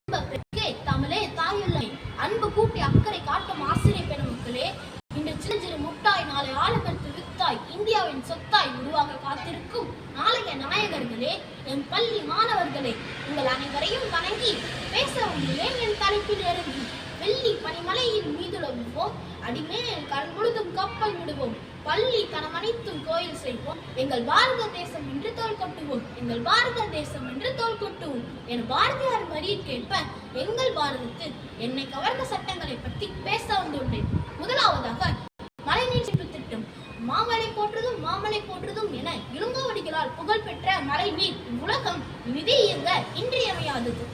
தமிழே தாயுள்ளை அன்பு கூட்டி அக்கறை காட்டும் ஆசிரியர் பெருமக்களே, இன்று சிறு சிறு முட்டாய் நாளை ஆழமர்த்து வித்தாய் இந்தியாவின் சொத்தாய் உருவாக காத்திருக்கும் நாளைய நாயகர்களே, என் பள்ளி மாணவர்களே, உங்கள் அனைவரையும் வணங்கி பேச வந்துள்ளேன். என் தலைப்பில் இறங்கி வெள்ளி பனிமலையின் மீதுலவுவோம், அடிமேல் கடல் முழுதும் கப்பல் விடுவோம், பள்ளி தனமனைத்தும் கோயில் செய்வோம், எங்கள் பாரத தேசம் என்று தோல் கொட்டுவோம், எங்கள் பாரத தேசம் என்று தோல் கொட்டுவோம் என பாரதியார் வரியிற்கேற்ப எங்கள் பாரதத்தில் என்னை கவர்ந்த சட்டங்களை பற்றி பேச வந்துள்ளேன். முதலாவதாக மழைநீர் சேமிப்பு திட்டம். மாமலை போற்றுதும் மாமலை போற்றுதும் என இளங்கோவடிகளால் புகழ்பெற்ற மழை நீர் உலகம் நிதி இயங்க இன்றியமையாதது.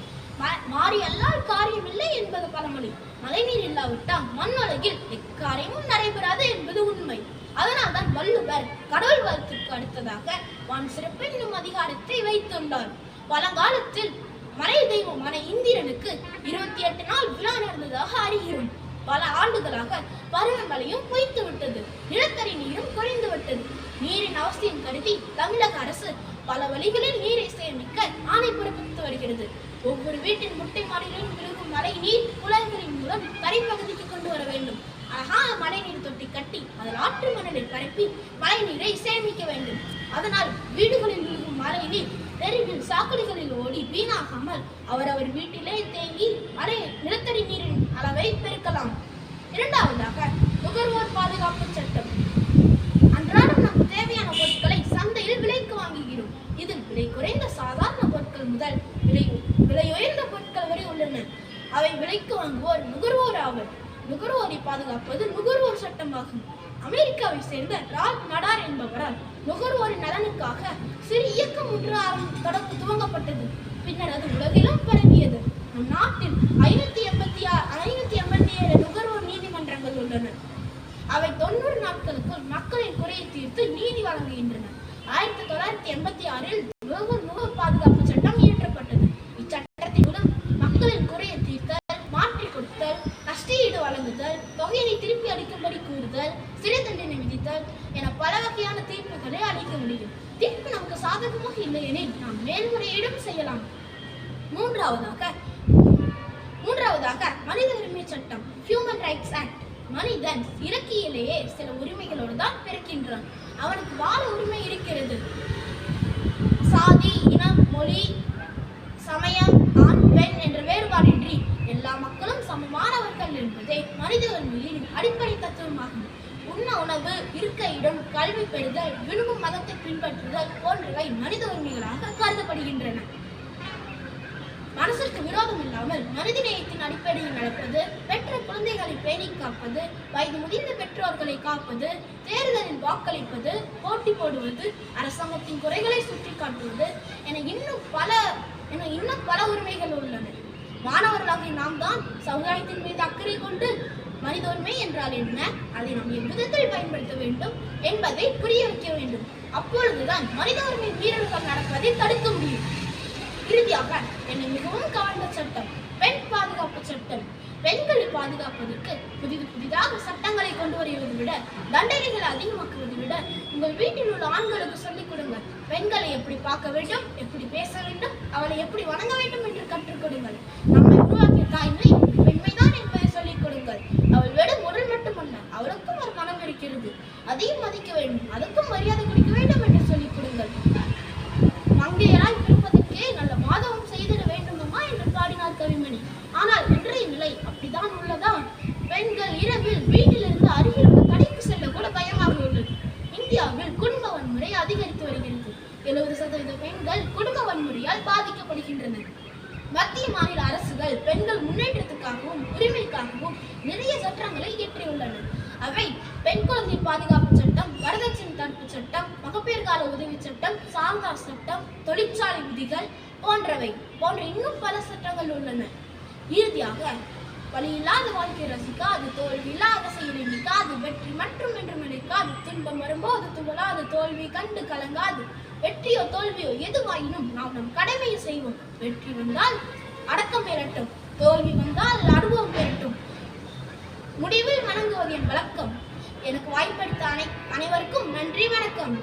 மாறி அல்லால் காரியமில்லை என்பது பழமொழி. மழைநீர் இல்லாவிட்டால் மண்ணுலகில் எக்காரியமும் நடைபெறாது என்பது உண்மை. அதனால்தான் வள்ளுவர் கடவுள் வாழ்த்துக்கு அடுத்ததாக வான் சிறப்பு என்னும் அதிகாரத்தை வைத்துள்ளார். பழங்காலத்தில் மழை தெய்வமான இந்திரனுக்கு 28 நாள் விழா நடந்ததாக அறிகிறோம். பல ஆண்டுகளாக பருவமழையும் பொய்த்து விட்டது, நிலத்தடி நீரும் குறைந்து விட்டது. நீரின் அவசியம் கருதி தமிழக அரசு பல வழிகளில் நீரை சேமிக்க ஆணை பிறப்பித்து வருகிறது. ஒவ்வொரு வீட்டின் முட்டை மாடிகளிலும் விழுகும் மழை நீர் குழாய்களின் மூலம் கரைப்பகுதிக்கு கொண்டு வர வேண்டும். அழகான மழை நீர் தொட்டி கட்டி அதில் ஆற்று மணலில் பரப்பி மழை நீரை சேமிக்க வேண்டும். அதனால் வீடுகளில் விழுகும் மழை நீர் தெருவில் சாக்கடைகளில் ஓடி வீணாகாமல் அவரவர் வீட்டிலே தேங்கி மழை நிலத்தடி நீரின் அளவை பெருக்கலாம். இரண்டாவதாக நுகர்வோர் பாதுகாப்பு சட்டம். அன்றாடம் நமக்கு தேவையான பொருட்களை சந்தையில் விலைக்கு வாங்குகிறோம். இதில் விலை குறைந்த சாதாரண பொருட்கள் முதல் விலை உயர்ந்த பொருட்கள் வரை உள்ளன. அவை விலைக்கு வாங்குவோர் நுகர்வோர் ஆவர். நுகர்வோரை பாதுகாப்பது நுகர்வோர் சட்டமாகும். அமெரிக்காவை சேர்ந்த ரால்ப் நாடார் என்பவரால் நுகர்வோரின் நலனுக்காக சிறு இயக்கம் ஒன்று துவங்கப்பட்டது. பின்னர் அது உலகிலும் பரவியது. நம் நாட்டில் 587 நுகர்வோர் நீதிமன்றங்கள் உள்ளன. அவை 90 நாட்களுக்குள் மக்களின் குறையை தீர்த்து நீதி வழங்குகின்றன. 1986 நுகர்வோர் பாதுகாப்பு சட்டம் இயற்றப்பட்டது. இச்சட்டத்தின் மூலம் மக்களின் குறையை தீர்த்தல், மாற்றி கொடுத்தல், நஷ்டஈடு வழங்குதல், தொகையை திருப்பி அளிக்கும்படி கூறுதல், சிறை தண்டனை விதித்தல் என பல வகையான தீர்ப்புகளை அளிக்க முடியும். தீர்ப்பு நமக்கு சாதகமாக இல்லை எனில் நாம் மேல்முறையீடும் செய்யலாம். மூன்றாவதாக மனித உரிமை சட்டம், ஹியூமன் ரைட்ஸ் ஆக்ட். மனிதன் இறக்கியிலேயே சில உரிமைகளோடு தான் பிறக்கின்றான். அவனுக்கு வாழ உரிமை இருக்கிறது. சாதி, இனம், மொழி, சமயம், ஆண் பெண் என்ற வேறுபாடின்றி எல்லா மக்களும் சமமானவர்கள் என்பதே மனித உரிமையின் அடிப்படை தத்துவமாகும். உண்ண உணவு, இருக்க இடம், கல்வி பெறுதல், விரும்பும் மதத்தை பின்பற்றுதல் போன்றவை மனித உரிமைகளாக கருதப்படுகின்றன. மனசிற்கு விரோதம் இல்லாமல் மனிதநேயத்தின் அடிப்படையில் நடப்பது, பெற்ற குழந்தைகளை பேணி காப்பது, வயது முதிர்ந்த பெற்றோர்களை காப்பது, தேர்தலில் வாக்களிப்பது, போட்டி போடுவது, அரசாங்கத்தின் குறைகளை சுட்டி காட்டுவது என இன்னும் பல உரிமைகள் உள்ளன. மாணவர்களாகிய நாம் தான் சமுதாயத்தின் மீது அக்கறை கொண்டு மனித உரிமை என்றால் என்ன, அதை நாம் எவ்விதத்தில் பயன்படுத்த வேண்டும் என்பதை புரிய வைக்க வேண்டும். அப்பொழுதுதான் மனித உரிமை மீறல்கள் நடப்பதை தடுக்க முடியும். இறுதியாக என்னை மிகவும் கவர்ந்த சட்டம் பெண் பாதுகாப்பு சட்டம். பெண்களை பாதுகாப்பதற்கு புதிதாக சட்டங்களை கொண்டு வருவதை விட, தண்டனைகளை அதிகமாக்குவதை விட உங்கள் வீட்டில் உள்ள ஆண்களுக்கு சொல்லிக் கொடுங்கள். பெண்களை எப்படி பார்க்க வேண்டும், எப்படி பேச வேண்டும், அவளை எப்படி வணங்க வேண்டும் என்று கற்றுக் கொடுங்கள். நம்மை உருவாக்கிய தாய்மை பெண்மைதான் என்பதை சொல்லிக் கொடுங்கள். அவள் வெறும் உடல் மட்டுமல்ல, அவளுக்கும் ஒரு மனம் இருக்கிறது, அதையும் மதிக்க வேண்டும், அதுக்கும் மரியாதை கொடுக்க வேண்டும் என்று சொல்லிக் கொடுங்கள். மங்கையராய் பிறப்பதற்கே நல்ல மாதவம் செய்திட வேண்டுமா என்று பாடினார் கவிமணி. ஆனால் இன்றைய நிலை அப்படித்தான் உள்ளதா? பெண்கள் இரவில் வீட்டிலிருந்து அருகில் உள்ள கடைக்கு செல்ல கூட பயமாக உள்ளது. இந்தியாவில் குடும்ப வன்முறை அதிகரித்து வருகிறது. 70% பெண்கள் குடும்ப வன்முறையால் பாதிக்கப்படுகின்றனர். மத்திய மாநில அரசுகள் பெண்கள் முன்னேற்றத்துக்காகவும் உரிமைக்காகவும் நிறைய சட்டங்களை இயற்றியுள்ளன. அவை பெண் குழந்தை பாதுகாப்பு சட்டம், வரதட்சணை தடுப்பு சட்டம், மகப்பேறு கால உதவி சட்டம், சாரதா சட்டம், தொழிற்சாலை விதிகள் போன்ற இன்னும் பல சட்டங்கள் உள்ளன. இறுதியாக வழி இல்லாத வாழ்க்கை ரசிக்காது, தோல்வி இல்லாத செயலை நிற்காது, வெற்றி மற்றும் என்று நினைக்காது, துன்பம் வரும்போது துவளாது, தோல்வி கண்டு கலங்காது, வெற்றியோ தோல்வியோ எதுவாயினும் நாம் நம் கடமையை செய்வோம். வெற்றி வந்தால் அடக்கம் பெறட்டும், தோல்வி வந்தால் அனுபவம் பெறட்டும், முடிவில் வணங்குவது என் வழக்கம். எனக்கு வாய்ப்பளித்த அனைவருக்கும் நன்றி, வணக்கம்.